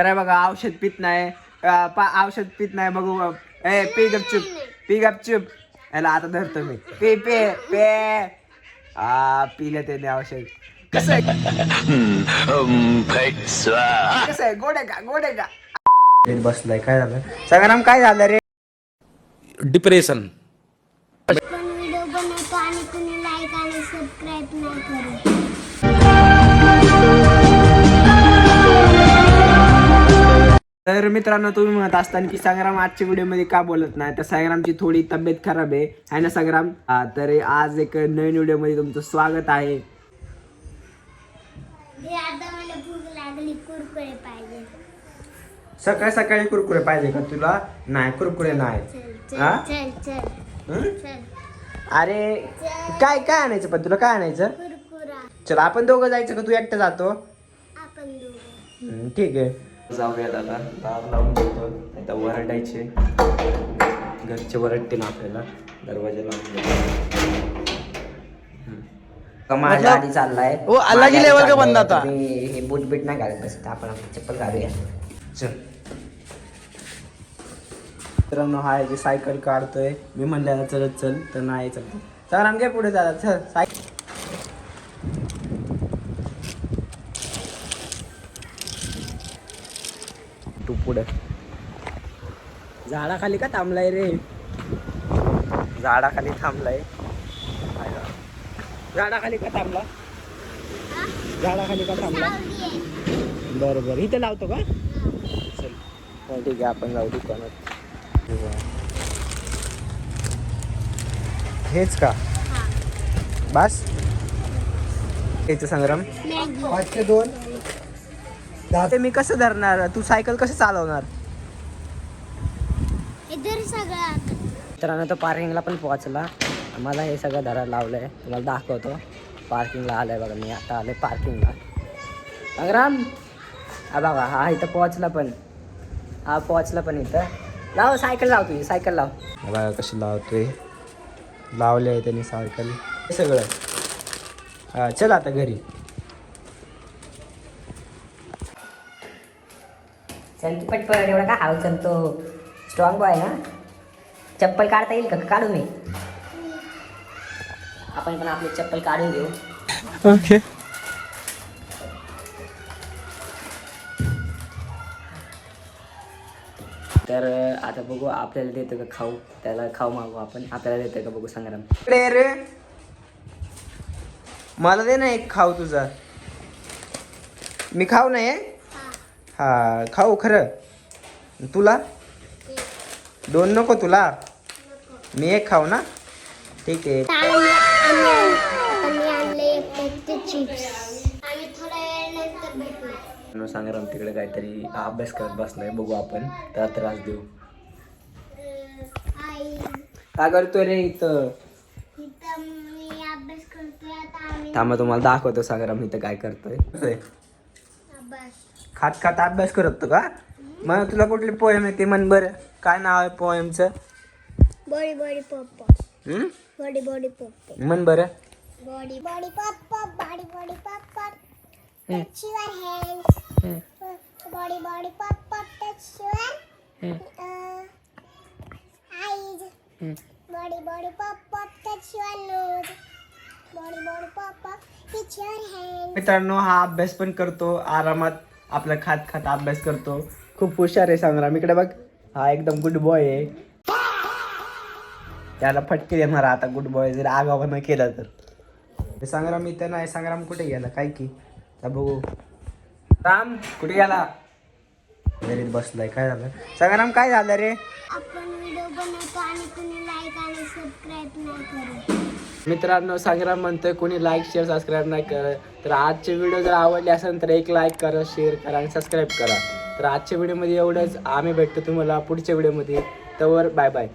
अरे बघा औषध पित नाही, औषध पित नाही बघू. ए पी गपचूप, पी गपचूप. याला आता धरतो मी. पे पे पे पिलं त्याने औषध. कसं आहे कसं आहे, गोड आहे का, गोड आहे का? बसलाय. काय झालं संग्राम, काय झालं रे? डिप्रेशन. पण व्हिडिओ बनवतो आणि कुणी लाईक आणि सबस्क्राईब नाही करत. तर मित्रांनो, तुम्ही म्हणत असताना की संग्राम आजच्या व्हिडिओमध्ये का बोलत नाही, तर संग्रामची थोडी तब्येत खराब आहे ना संग्राम. तर आज एक नवीन व्हिडिओमध्ये तुमचं स्वागत आहे. आता मला भूक लागली, कुरकुरे पाहिजे. सकाळी सकाळी कुरकुरे पाहिजे का तुला? नाही, कुरकुरे नाही. हा? चल चल चल. अरे काय काय आणायचं, पण तुला काय आणायचं? कुरकुरा. चल आपण दोघं जायचं का तू एकटं जातो? आपण दोघं. ठीक आहे, जाऊयात. आता दार लावून देतो, आता वरडायचे. घरचे वरडते ना आपल्याला, दरवाजा लावून देतो. माझ्या आधी चाललाय. वो अलग ही लेवल का बंदा था. हे बूट बीट नाही घालत बस, आपण आपली चप्पल घालूया. चल मित्रांनो, हा जे सायकल काढतोय, मी म्हणल्याला चलत चल, तर नाही चलतो. चल आमच्या पुढे जातात. चल सायकल. तू पुढे. झाडाखाली का थांबलाय रे? झाडाखाली थांबलाय. झाडाखाली का थांबला? झाडाखाली का थांबला? बरं बरं, इथं लावतो का? चल ठीक आहे, आपण जाऊ दुकानात. हेच का बस? याचं संग्राम 502. ते मी कसं धरणार? तू सायकल कसं चालवणार? इधर सगळं. मित्रांनो, तो पार्किंगला पण पोहोचला. मला हे सगळं धरायला लावलंय, तुम्हाला दाखवतो. पार्किंगला आलाय बघा, मी आता आलोय पार्किंगला. संग्राम हा बघा, हा इथं पोहोचला पण. हा पोहोचला पण इथं. लाव सायकल, लाव तुझी सायकल लाव. बघा कशी लावतोय, लावले आहे त्यांनी सायकल हे सगळं. हा चल आता घरी. चल पटपट, एवढा का हाव चलतो? स्ट्रॉंग बॉय ना. चप्पल काढता येईल का? काढू मी. आपण पण आपली चप्पल काढून घेऊ. ओके. तर आता बघू आपल्याला देतं का खाऊ, त्याला खाऊ मागू आपण. आपल्याला देतं का बघू संग्राम. रे मला दे ना एक खाऊ तुझा. मी खाऊ नाही. हा खाऊ खरं. तुला 2 नको तुला? मी एक खाऊ ना. ठीक आहे. आम्ही आणले फक्त चिप्स. आणि थोड्या वेळानंतर भेटू. संग्राम तिकडे काहीतरी अभ्यास करत बसलाय, बघू आपण त्याला त्रास देऊ. आई, काय करतोय रे इथं? इथं मी अभ्यास करतोय. आता आम्ही थांबा, तुम्हाला दाखवतो संग्राम इथं काय करतोय. अभ्यास. खात खात अभ्यास करतो का? मग तुला कुठली पोएम आहे ते म्हण बरं. काय नाव आहे पोएमचं? Body body pop. Body body pop. म्हण बरं. Body body pop pop. Body body pop pop. Touch your hands. Body body pop pop. Touch your eyes. Body body pop pop. Touch your nose. Body body pop pop. Touch your hand. मित्रांनो, हा अभ्यास पण करतो आरामात, आपला खात खात अभ्यास करतो. खूप हुशार आहे संग्राम. इकडे बघ, हा एकदम गुड बॉय आहे. त्याला फटके देणार आता गुड बॉय जर आगावानं केलं तर. संग्राम इथं नाही. संग्राम कुठे गेला काय की? बघू. राम कुठे गेला? घरीच बसलाय. काय झालं संग्राम, काय झालं रे? आपण व्हिडिओ बनवतो आणि कुणी लाईक आणि सबस्क्राईब नाही करत. मित्रांनो, संग्राम म्हणतोय कोणी लाईक शेअर सबस्क्राईब नाही करत. तर आजचे व्हिडिओ जर आवडले असेल तर एक लाईक करा, शेअर करा आणि सबस्क्राईब करा. तर आजच्या व्हिडिओमध्ये एवढंच. आम्ही भेटतो तुम्हाला पुढच्या व्हिडिओमध्ये. तर बाय बाय.